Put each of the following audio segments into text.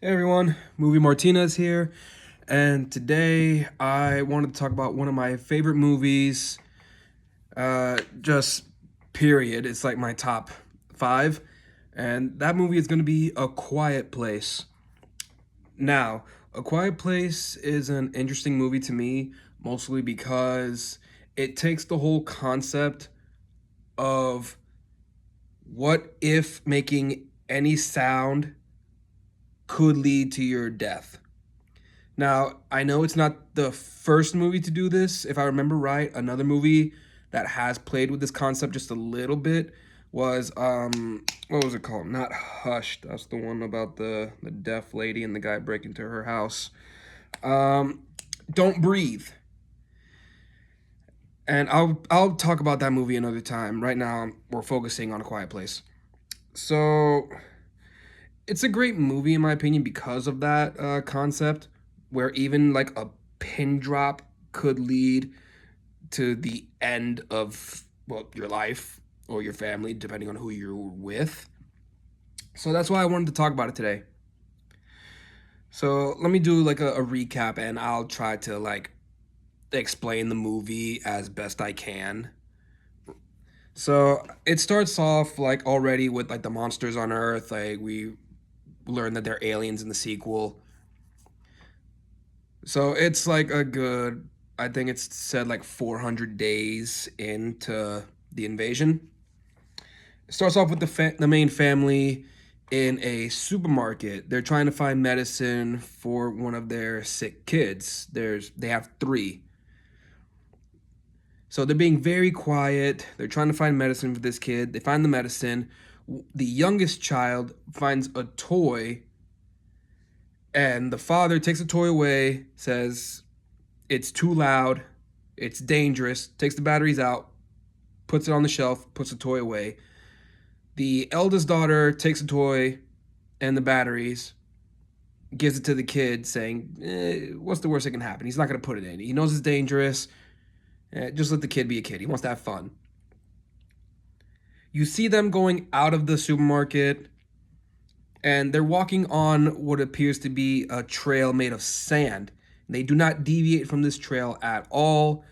Hey everyone, Movie Martinez here, and today I wanted to talk about one of my favorite movies, just period. It's like my top five, and that movie is going to be A Quiet Place. Now, A Quiet Place is an interesting movie to me, mostly because it takes the whole concept of what if making any sound could lead to your death. Now, I know it's not the first movie to do this. If I remember right, another movie that has played with this concept just a little bit was what was it called? Not Hush. That's the one about the deaf lady and the guy breaking into her house. Um Don't Breathe. And I'll talk about that movie another time. Right now, we're focusing on A Quiet Place. So, it's a great movie in my opinion because of that concept where even like a pin drop could lead to the end of your life or your family depending on who you're with. So that's why I wanted to talk about it today. So let me do like a recap and I'll try to like explain the movie as best I can. So it starts off like already with like the monsters on Earth. Like we learn that they're aliens in the sequel. So it's like a good, I think it's said like 400 days into the invasion. It starts off with the main family in a supermarket. They're trying to find medicine for one of their sick kids. They have three. So they're being very quiet. They're trying to find medicine for this kid. They find the medicine. The youngest child finds a toy, and the father takes the toy away, says, it's too loud, it's dangerous, takes the batteries out, puts it on the shelf, puts the toy away. The eldest daughter takes the toy and the batteries, gives it to the kid, saying, what's the worst that can happen? He's not going to put it in. He knows it's dangerous. Just let the kid be a kid. He wants to have fun. You see them going out of the supermarket, and they're walking on what appears to be a trail made of sand. They do not deviate from this trail at all.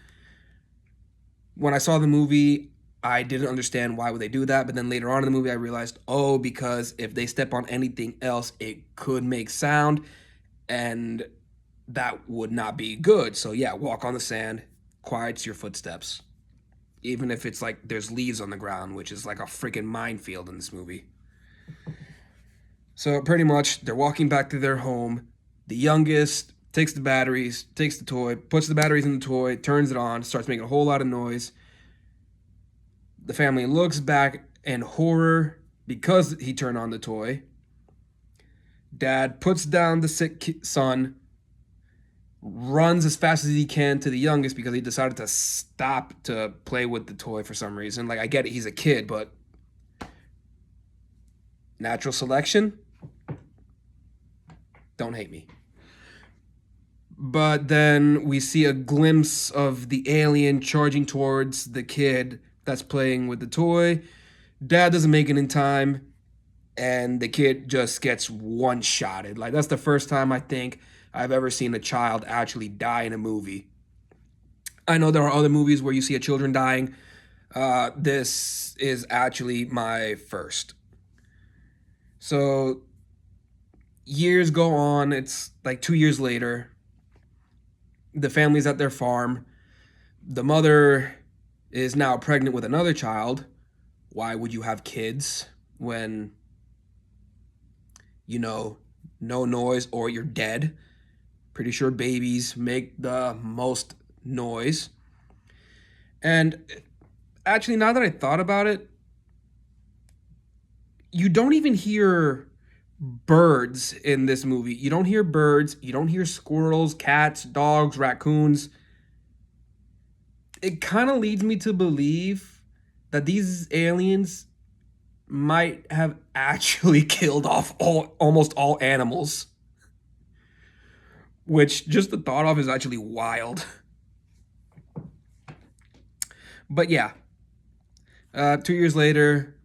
When I saw the movie, I didn't understand why would they do that, but then later on in the movie I realized, oh, because if they step on anything else, it could make sound and that would not be good. So yeah, walk on the sand, quiets your footsteps. Even if it's like there's leaves on the ground, which is like a freaking minefield in this movie. So pretty much they're walking back to their home. The youngest takes the batteries, takes the toy, puts the batteries in the toy, turns it on, starts making a whole lot of noise. The family looks back in horror because he turned on the toy. Dad puts down the sick son, runs as fast as he can to the youngest because he decided to stop to play with the toy for some reason. Like, I get it, he's a kid, but natural selection? Don't hate me. But then we see a glimpse of the alien charging towards the kid that's playing with the toy. Dad doesn't make it in time, and the kid just gets one shotted. Like, that's the first time I think I've ever seen a child actually die in a movie. I know there are other movies where you see a children dying. This is actually my first. So years go on. It's like 2 years later. The family's at their farm. The mother is now pregnant with another child. Why would you have kids when, you know, no noise or you're dead? Pretty sure babies make the most noise. And actually, now that I thought about it, you don't even hear birds in this movie. You don't hear birds. You don't hear squirrels, cats, dogs, raccoons. It kind of leads me to believe that these aliens might have actually killed off almost all animals, which just the thought of is actually wild. But yeah, 2 years later,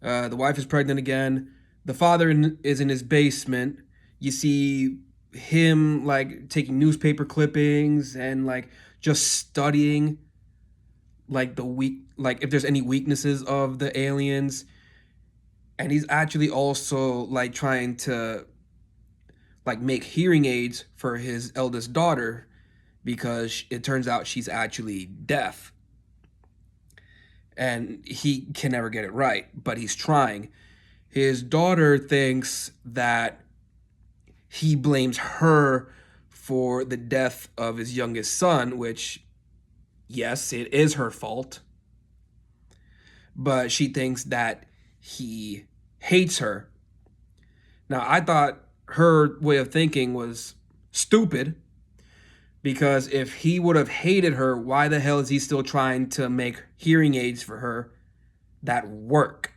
the wife is pregnant again. The father is in his basement. You see him like taking newspaper clippings and like just studying like the weak like if there's any weaknesses of the aliens, and he's actually also like trying to like make hearing aids for his eldest daughter because it turns out she's actually deaf, and he can never get it right, but he's trying. His daughter thinks that he blames her for the death of his youngest son, which, yes, it is her fault, but she thinks that he hates her. Now, I thought her way of thinking was stupid because if he would have hated her, why the hell is he still trying to make hearing aids for her that work?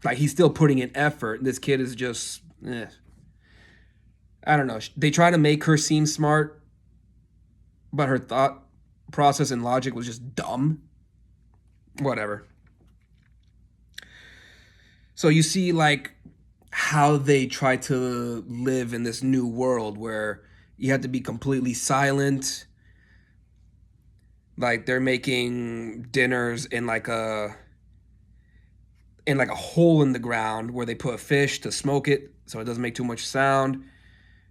Like, he's still putting in effort. This kid is just, I don't know. They try to make her seem smart, but her thought process and logic was just dumb. Whatever. So you see, like, how they try to live in this new world where you have to be completely silent. Like, they're making dinners in like a hole in the ground where they put a fish to smoke it so it doesn't make too much sound.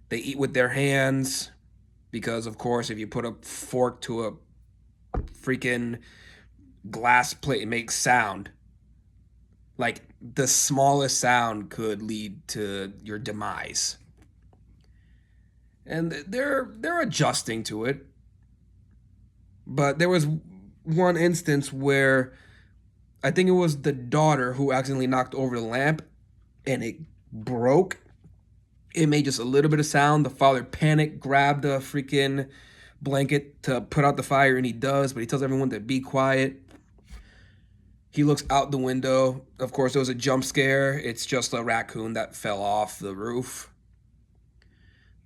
They eat with their hands because, of course, if you put a fork to a freaking glass plate, it makes sound. Like, the smallest sound could lead to your demise. And they're adjusting to it. But there was one instance where I think it was the daughter who accidentally knocked over the lamp and it broke. It made just a little bit of sound. The father panicked, grabbed a freaking blanket to put out the fire, and he does, but he tells everyone to be quiet. He looks out the window. Of course, it was a jump scare. It's just a raccoon that fell off the roof.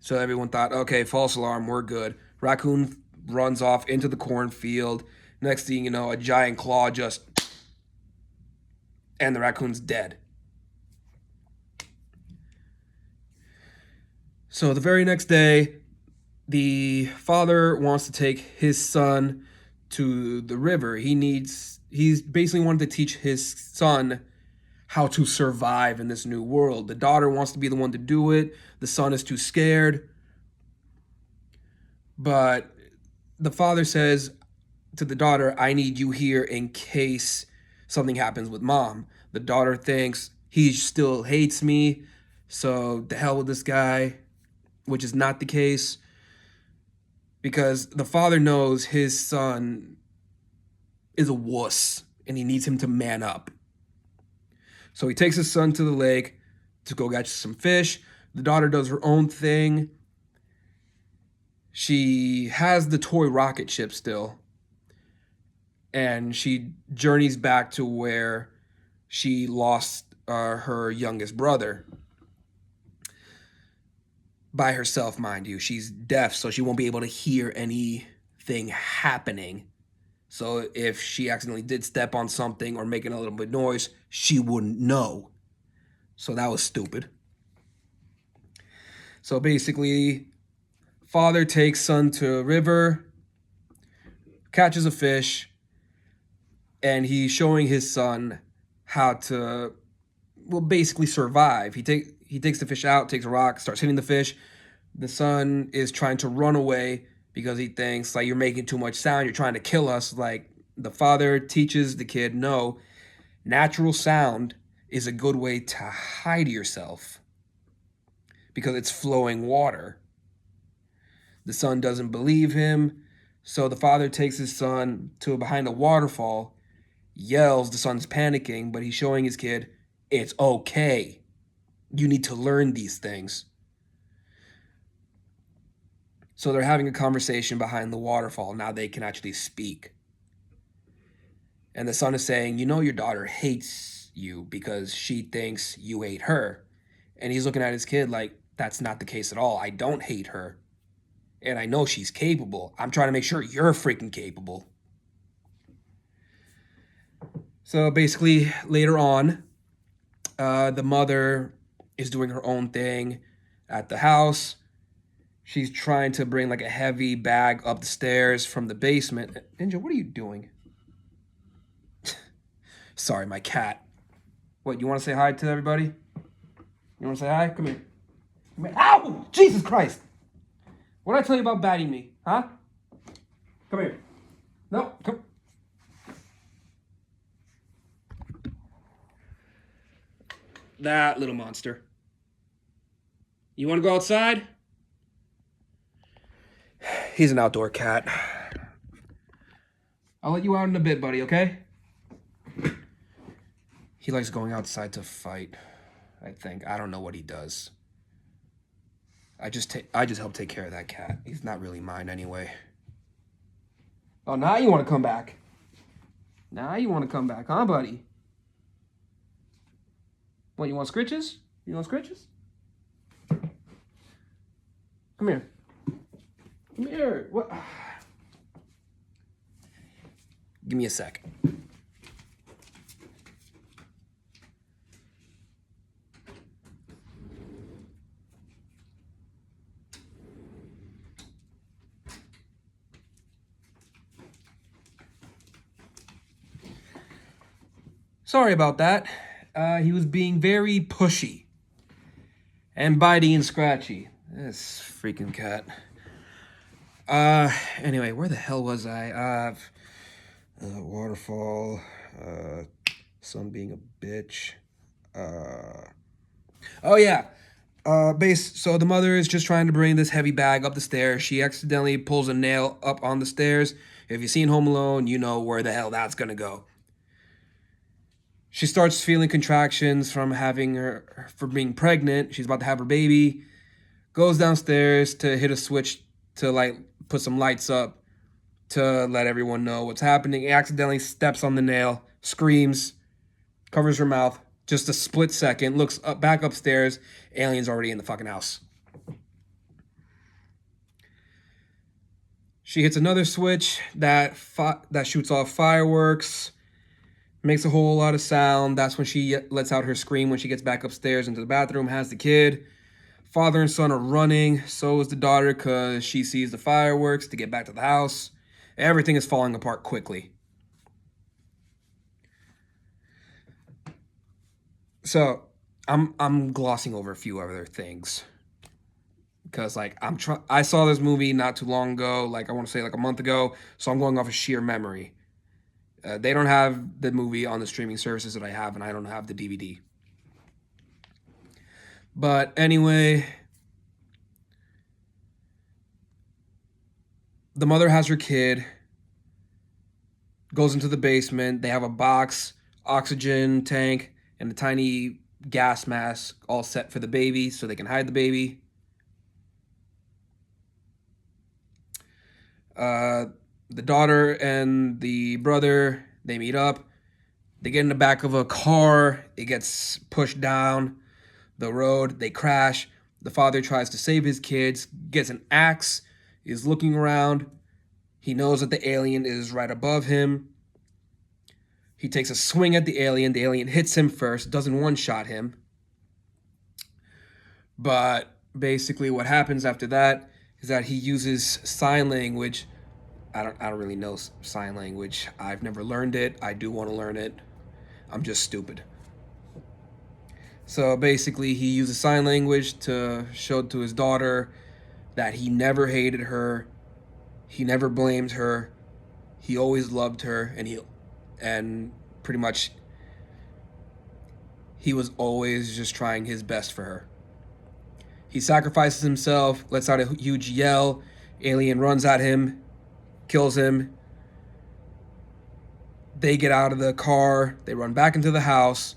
So everyone thought, okay, false alarm, we're good. Raccoon runs off into the cornfield. Next thing you know, a giant claw just... and the raccoon's dead. So the very next day, the father wants to take his son to the river. He's basically wanted to teach his son how to survive in this new world. The daughter wants to be the one to do it. The son is too scared. But the father says to the daughter, I need you here in case something happens with mom. The daughter thinks he still hates me, so the hell with this guy, which is not the case, because the father knows his son is a wuss and he needs him to man up. So he takes his son to the lake to go catch some fish. The daughter does her own thing. She has the toy rocket ship still, and she journeys back to where she lost her youngest brother. By herself, mind you. She's deaf, so she won't be able to hear anything happening. So if she accidentally did step on something or making a little bit of noise, she wouldn't know. So that was stupid. So basically, father takes son to a river, catches a fish, and he's showing his son how to, well, basically survive. He takes the fish out, takes a rock, starts hitting the fish. The son is trying to run away because he thinks, like, you're making too much sound, you're trying to kill us. Like, the father teaches the kid, no, natural sound is a good way to hide yourself because it's flowing water. The son doesn't believe him, so the father takes his son to behind a waterfall, yells, the son's panicking, but he's showing his kid, it's okay. You need to learn these things. So they're having a conversation behind the waterfall. Now they can actually speak. And the son is saying, you know, your daughter hates you because she thinks you hate her. And he's looking at his kid like, that's not the case at all. I don't hate her. And I know she's capable. I'm trying to make sure you're freaking capable. So basically, later on, the mother is doing her own thing at the house. She's trying to bring like a heavy bag up the stairs from the basement. Ninja, what are you doing? Sorry, my cat. What, you want to say hi to everybody? You want to say hi? Come here. Come here. Ow! Jesus Christ! What did I tell you about batting me? Huh? Come here. No, come. That little monster. You want to go outside? He's an outdoor cat. I'll let you out in a bit, buddy, okay? He likes going outside to fight, I think. I don't know what he does. I just help take care of that cat. He's not really mine anyway. Oh, now you want to come back. Now you want to come back, huh, buddy? What, you want scritches? You want scritches? Come here. Come here. What? Give me a sec. Sorry about that. He was being very pushy and bitey and scratchy. This freaking cat. Anyway, where the hell was I? Waterfall, sun being a bitch. Oh yeah. So the mother is just trying to bring this heavy bag up the stairs. She accidentally pulls a nail up on the stairs. If you've seen Home Alone, you know where the hell that's gonna go. She starts feeling contractions from being pregnant. She's about to have her baby. Goes downstairs to hit a switch to put some lights up to let everyone know what's happening. Accidentally steps on the nail, screams, covers her mouth. Just a split second, looks up, back upstairs. Alien's already in the fucking house. She hits another switch that shoots off fireworks. Makes a whole lot of sound. That's when she lets out her scream when she gets back upstairs into the bathroom, has the kid. Father and son are running. So is the daughter because she sees the fireworks to get back to the house. Everything is falling apart quickly. So I'm glossing over a few other things. Because I saw this movie not too long ago, I want to say a month ago, so I'm going off of sheer memory. They don't have the movie on the streaming services that I have, and I don't have the DVD. But anyway, the mother has her kid, goes into the basement. They have a box, oxygen tank, and a tiny gas mask all set for the baby so they can hide the baby. The daughter and the brother, they meet up. They get in the back of a car. It gets pushed down the road. They crash. The father tries to save his kids, gets an axe, is looking around. He knows that the alien is right above him. He takes a swing at the alien. The alien hits him first, doesn't one-shot him. But basically what happens after that is that he uses sign language. I don't really know sign language. I've never learned it. I do want to learn it. I'm just stupid. So basically he uses sign language to show to his daughter that he never hated her. He never blamed her. He always loved her, and pretty much he was always just trying his best for her. He sacrifices himself, lets out a huge yell. Alien runs at him, kills him. They get out of the car. They run back into the house.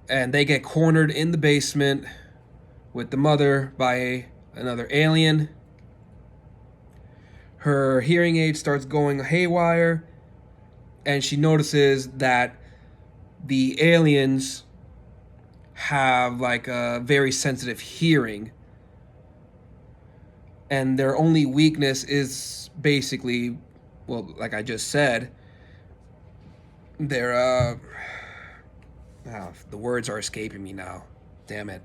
And they get cornered in the basement with the mother by another alien. Her hearing aid starts going haywire. And she notices that the aliens have a very sensitive hearing. And their only weakness is basically, well, like I just said, their The words are escaping me now. Damn it.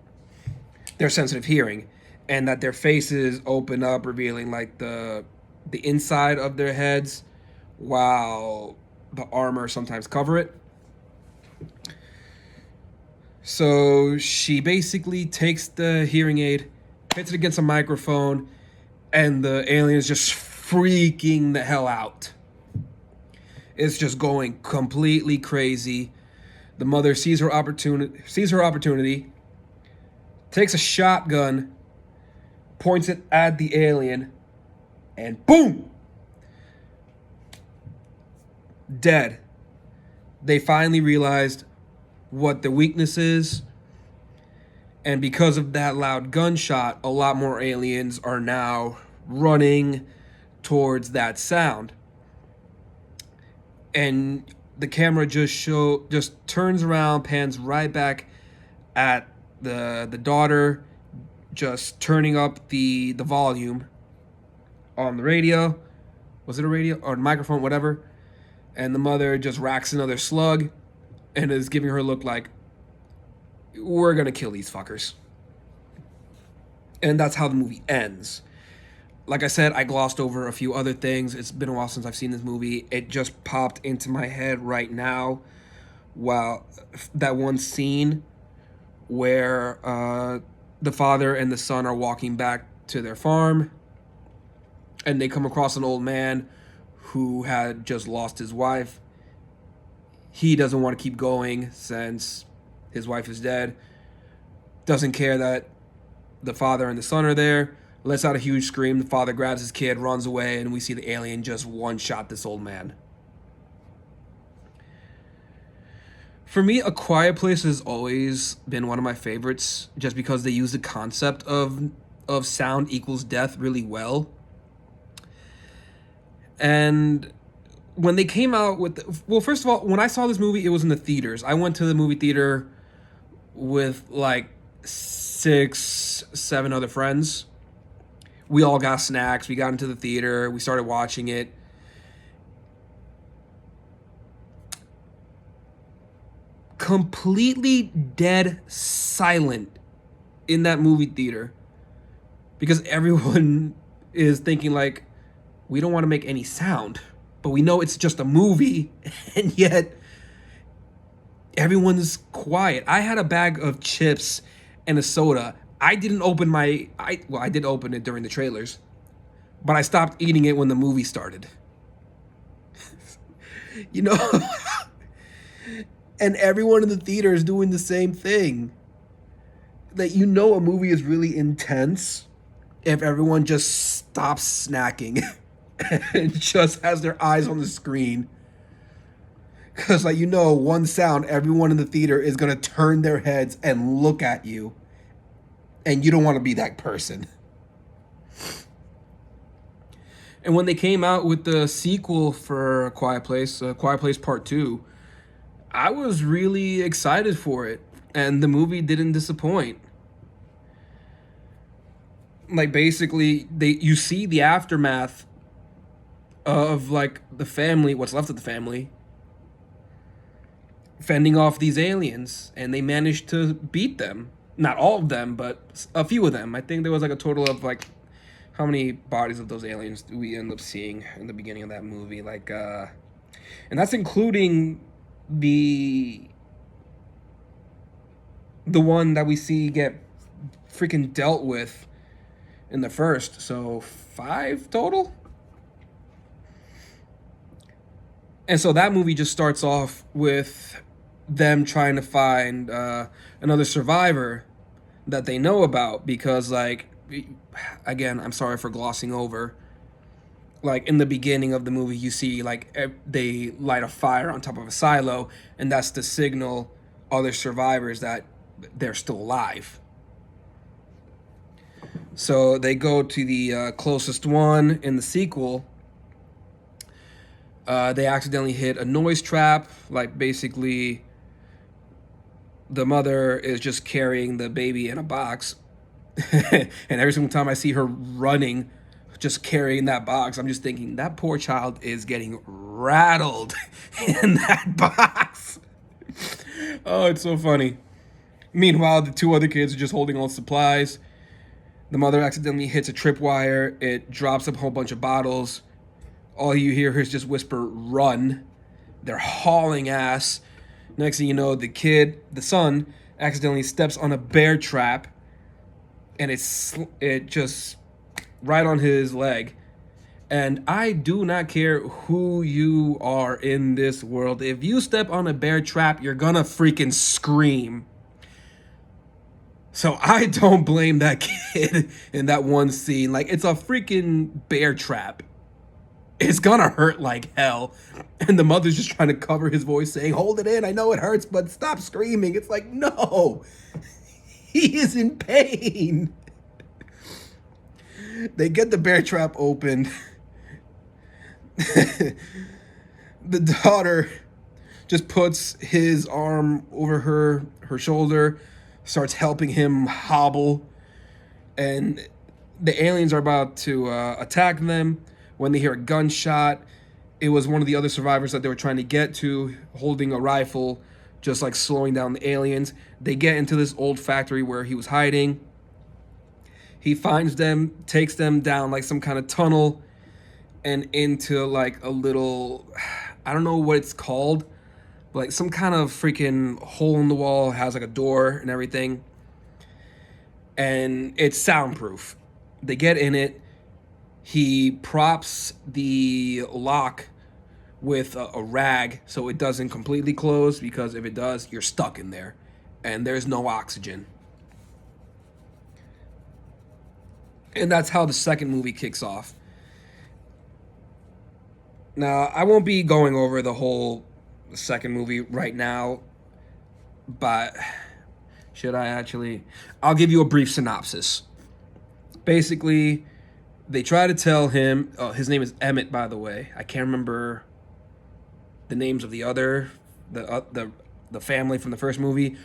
Their sensitive hearing, and that their faces open up, revealing like the inside of their heads, while the armor sometimes cover it. So she basically takes the hearing aid, hits it against a microphone, and the alien is just freaking the hell out. It's just going completely crazy. The mother sees her opportunity, takes a shotgun, points it at the alien, and boom! Dead. They finally realized what the weakness is, and because of that loud gunshot, a lot more aliens are now running towards that sound. And the camera just turns around, pans right back at the daughter, just turning up the volume on the radio. Was it a radio or a microphone, whatever? And the mother just racks another slug and is giving her a look like, we're gonna kill these fuckers. And that's how the movie ends. Like I said, I glossed over a few other things. It's been a while since I've seen this movie. It just popped into my head right now. Wow, that one scene where the father and the son are walking back to their farm, and they come across an old man who had just lost his wife. He doesn't want to keep going since his wife is dead. Doesn't care that the father and the son are there. Lets out a huge scream. The father grabs his kid, runs away, and we see the alien just one-shot this old man. For me, A Quiet Place has always been one of my favorites, just because they use the concept of sound equals death really well. And when they came out with well, first of all, when I saw this movie, it was in the theaters. I went to the movie theater with like 6, 7 other friends. We all got snacks. We got into the theater. We started watching it. Completely dead silent in that movie theater, because everyone is thinking like, we don't want to make any sound, but we know it's just a movie, and yet everyone's quiet. I had a bag of chips and a soda. I didn't open I did open it during the trailers, but I stopped eating it when the movie started. You know? And everyone in the theater is doing the same thing. That you know a movie is really intense if everyone just stops snacking and just has their eyes on the screen. Because, like, you know, one sound, everyone in the theater is going to turn their heads and look at you. And you don't want to be that person. And when they came out with the sequel for Quiet Place Part 2, I was really excited for it. And the movie didn't disappoint. Like, basically, you see the aftermath of, like, the family, what's left of the family, fending off these aliens. And they managed to beat them. Not all of them, but a few of them. I think there was like a total of like, how many bodies of those aliens do we end up seeing in the beginning of that movie? Like, and that's including the one that we see get freaking dealt with in the first. So 5 total. And so that movie just starts off with them trying to find another survivor that they know about, because, like, again, I'm sorry for glossing over, like, in the beginning of the movie, you see, like, they light a fire on top of a silo, and that's to signal other survivors that they're still alive. So they go to the closest one in the sequel. They accidentally hit a noise trap. Like, basically, the mother is just carrying the baby in a box. And every single time I see her running, just carrying that box, I'm just thinking, that poor child is getting rattled in that box. Oh, it's so funny. Meanwhile, the two other kids are just holding all supplies. The mother accidentally hits a tripwire. It drops up a whole bunch of bottles. All you hear is just whisper, "Run." They're hauling ass. Next thing you know, the son, accidentally steps on a bear trap, and it just right on his leg. And I do not care who you are in this world. If you step on a bear trap, you're gonna freaking scream. So I don't blame that kid in that one scene. Like, it's a freaking bear trap. It's gonna hurt like hell. And the mother's just trying to cover his voice, saying, "Hold it in. I know it hurts, but stop screaming." It's like, no, he is in pain. They get the bear trap open. The daughter just puts his arm over her shoulder, starts helping him hobble, and the aliens are about to attack them when they hear a gunshot. It was one of the other survivors that they were trying to get to, holding a rifle, just like slowing down the aliens. They get into this old factory where he was hiding. He finds them, takes them down like some kind of tunnel and into like a little, I don't know what it's called, but like some kind of freaking hole in the wall, has like a door and everything. And it's soundproof. They get in it. He props the lock with a rag so it doesn't completely close, because if it does, you're stuck in there and there's no oxygen. And that's how the second movie kicks off. Now, I won't be going over the whole second movie right now, but should I actually? I'll give you a brief synopsis. Basically, they try to tell him, oh, his name is Emmett, by the way. I can't remember the names of the family from the first movie.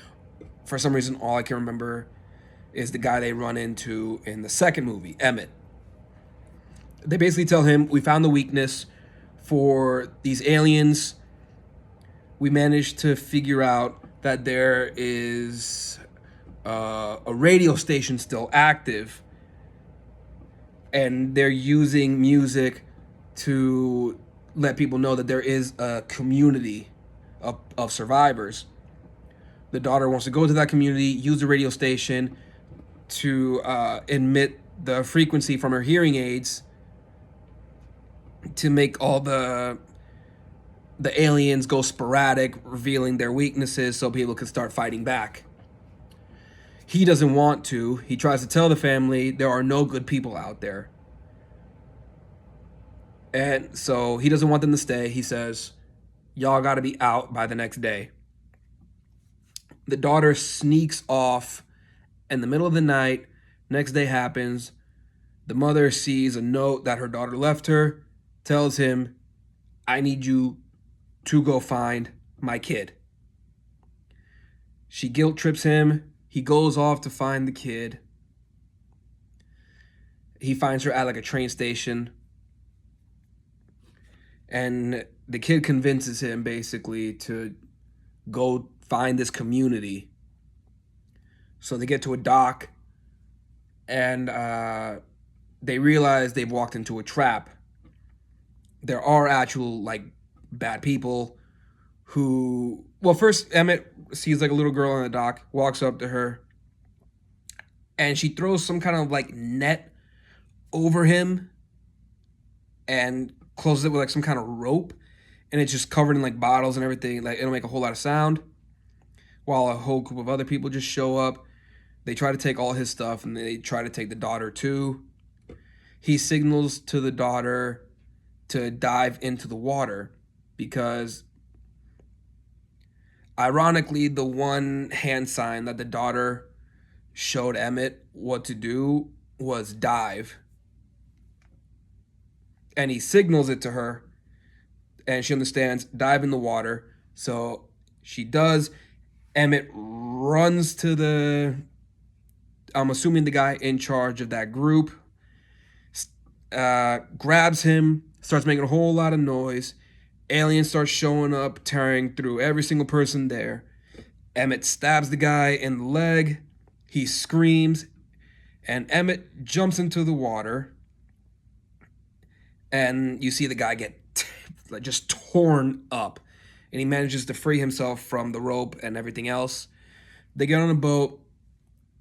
For some reason, all I can remember is the guy they run into in the second movie, Emmett. They basically tell him, "We found the weakness for these aliens. We managed to figure out that there is a radio station still active, and they're using music to let people know that there is a community of survivors. The daughter wants to go to that community, use the radio station to emit the frequency from her hearing aids to make all the aliens go sporadic, revealing their weaknesses so people can start fighting back. He doesn't want to. He tries to tell the family there are no good people out there. And so he doesn't want them to stay. He says, "Y'all got to be out by the next day." The daughter sneaks off in the middle of the night. Next day happens. The mother sees a note that her daughter left her, tells him, "I need you to go find my kid." She guilt trips him. He goes off to find the kid. He finds her at like a train station. And the kid convinces him basically to go find this community. So they get to a dock, and they realize they've walked into a trap. There are actual like bad people who, well, first Emmett sees like a little girl on the dock, walks up to her, and she throws some kind of like net over him and closes it with like some kind of rope, and it's just covered in like bottles and everything. Like, it'll make a whole lot of sound, while a whole group of other people just show up. They try to take all his stuff, and they try to take the daughter too. He signals to the daughter to dive into the water, because ironically, the one hand sign that the daughter showed Emmett what to do was dive. And he signals it to her, and she understands, dive in the water. So she does. Emmett runs to I'm assuming the guy in charge of that group, grabs him, starts making a whole lot of noise. Aliens start showing up, tearing through every single person there. Emmett stabs the guy in the leg. He screams, and Emmett jumps into the water. And you see the guy get like just torn up, and he manages to free himself from the rope and everything else. They get on a boat.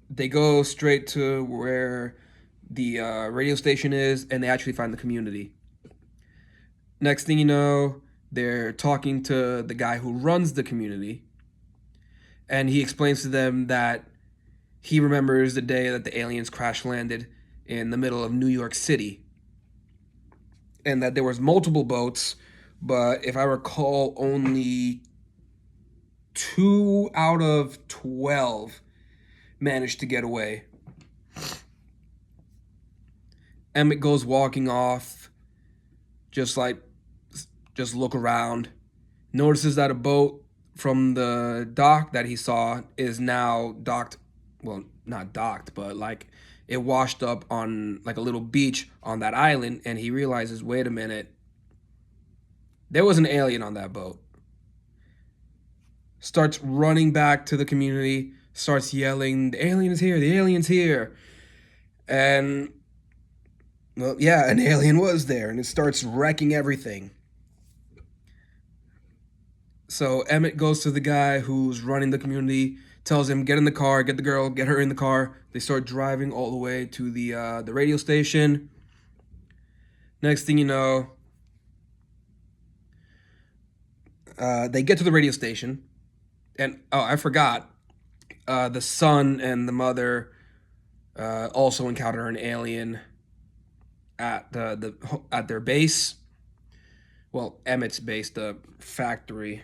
They go straight to where the radio station is, and they actually find the community. Next thing you know, they're talking to the guy who runs the community, and he explains to them that he remembers the day that the aliens crash landed in the middle of New York City, and that there was multiple boats, but if I recall, only 2 out of 12 managed to get away. Emmett goes walking off, just look around, notices that a boat from the dock that he saw is now docked, well, not docked, but like it washed up on like a little beach on that island, and he realizes, wait a minute, there was an alien on that boat. Starts running back to the community, starts yelling, the alien is here, the alien's here. And, well, yeah, an alien was there, and it starts wrecking everything. So Emmett goes to the guy who's running the community, tells him, get in the car, get the girl, get her in the car. They start driving all the way to the radio station. Next thing you know, they get to the radio station. And, oh, I forgot, the son and the mother also encounter an alien at at their base. Well, Emmett's base, the factory.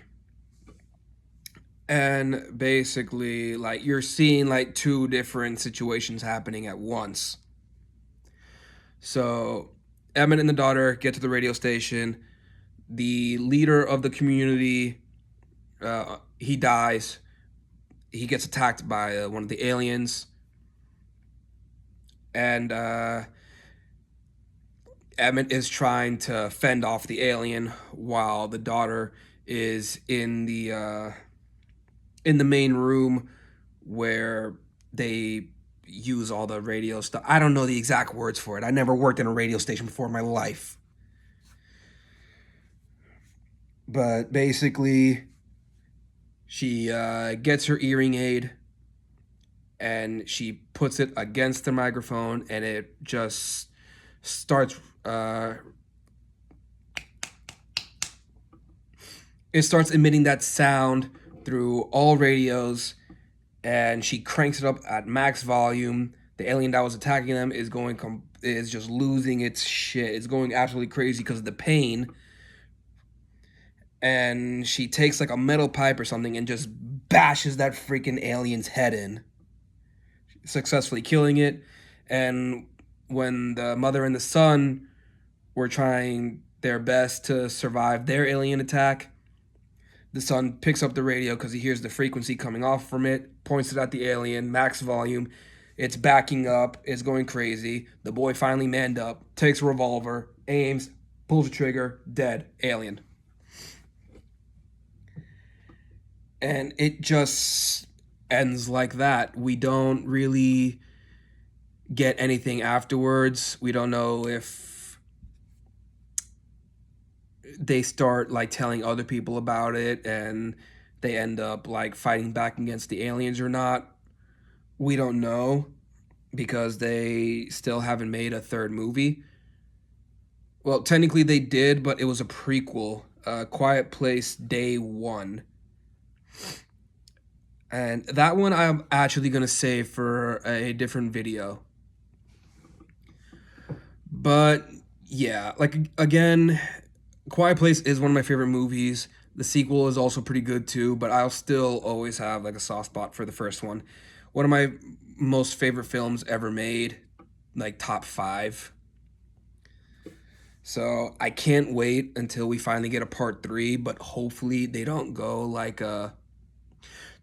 And basically, like, you're seeing like two different situations happening at once. So Emmett and the daughter get to the radio station. The leader of the community, he dies. He gets attacked by one of the aliens, and Emmett is trying to fend off the alien while the daughter is in the main room where they use all the radio stuff. I don't know the exact words for it. I never worked in a radio station before in my life. But basically, she gets her hearing aid and she puts it against the microphone, and it just starts emitting that sound through all radios, and she cranks it up at max volume. The alien that was attacking them is just losing its shit. It's going absolutely crazy because of the pain. And she takes like a metal pipe or something and just bashes that freaking alien's head in, successfully killing it. And when the mother and the son were trying their best to survive their alien attack, the son picks up the radio because he hears the frequency coming off from it, points it at the alien, max volume. It's backing up, it's going crazy. The boy finally manned up, takes a revolver, aims, pulls the trigger, dead, alien. And it just ends like that. We don't really get anything afterwards. We don't know if they start like telling other people about it and they end up like fighting back against the aliens or not. We don't know because they still haven't made a third movie. Well, technically they did, but it was a prequel, Quiet Place Day One. And that one I'm actually going to save for a different video. But yeah, like again, Quiet Place is one of my favorite movies. The sequel is also pretty good too, but I'll still always have like a soft spot for the first one. One of my most favorite films ever made, like top 5. So I can't wait until we finally get a part 3, but hopefully they don't go like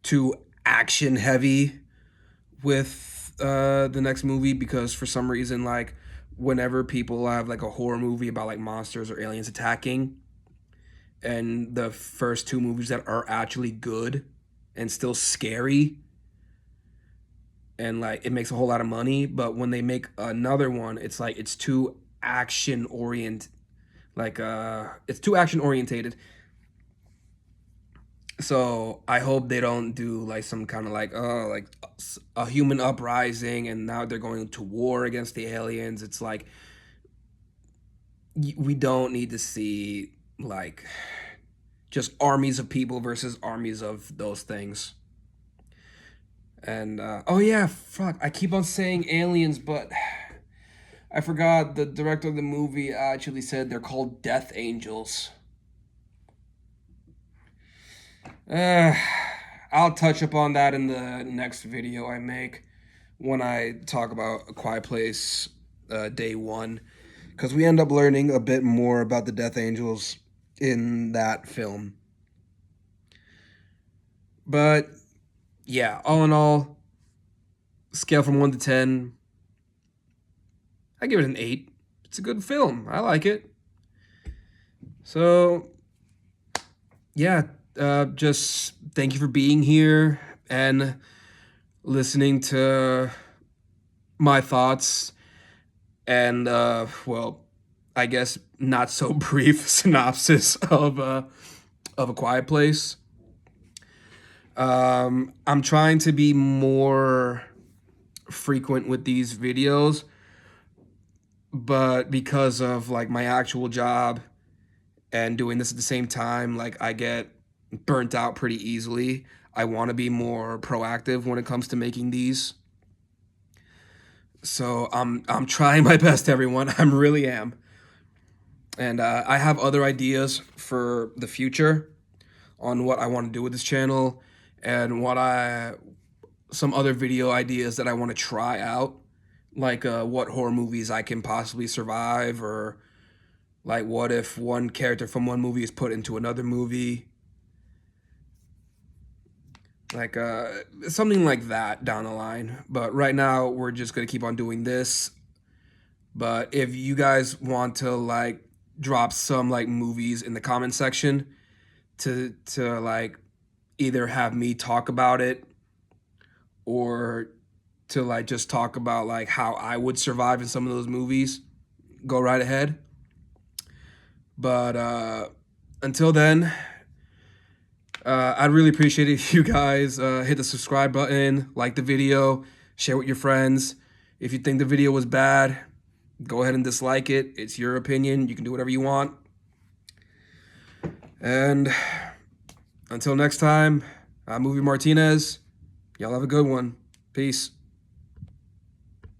too action heavy with the next movie, because for some reason, like whenever people have like a horror movie about like monsters or aliens attacking, and the first 2 movies that are actually good and still scary, and like it makes a whole lot of money. But when they make another one, it's like it's too action orient, like it's too action orientated. So I hope they don't do like some kind of like like a human uprising and now they're going to war against the aliens. It's like we don't need to see like just armies of people versus armies of those things. And oh yeah, fuck, I keep on saying aliens, but I forgot the director of the movie actually said they're called Death Angels. Uh, I'll touch upon that in the next video I make when I talk about A Quiet Place Day 1, because we end up learning a bit more about the Death Angels in that film. But yeah, all in all, scale from 1 to 10, I give it an 8. It's a good film. I like it. So yeah, just thank you for being here and listening to my thoughts and well, I guess not so brief synopsis of A Quiet Place. I'm trying to be more frequent with these videos, but because of like my actual job and doing this at the same time, like I get burnt out pretty easily. I want to be more proactive when it comes to making these. So I'm trying my best, everyone. I really am. And I have other ideas for the future on what I want to do with this channel and some other video ideas that I want to try out, like what horror movies I can possibly survive, or like what if one character from one movie is put into another movie, like something like that down the line. But right now we're just gonna keep on doing this. But if you guys want to like drop some like movies in the comment section to like either have me talk about it or to like just talk about like how I would survive in some of those movies, go right ahead. But until then, I'd really appreciate it if you guys hit the subscribe button, like the video, share with your friends. If you think the video was bad, go ahead and dislike it. It's your opinion. You can do whatever you want. And until next time, I'm Movie Martinez. Y'all have a good one. Peace.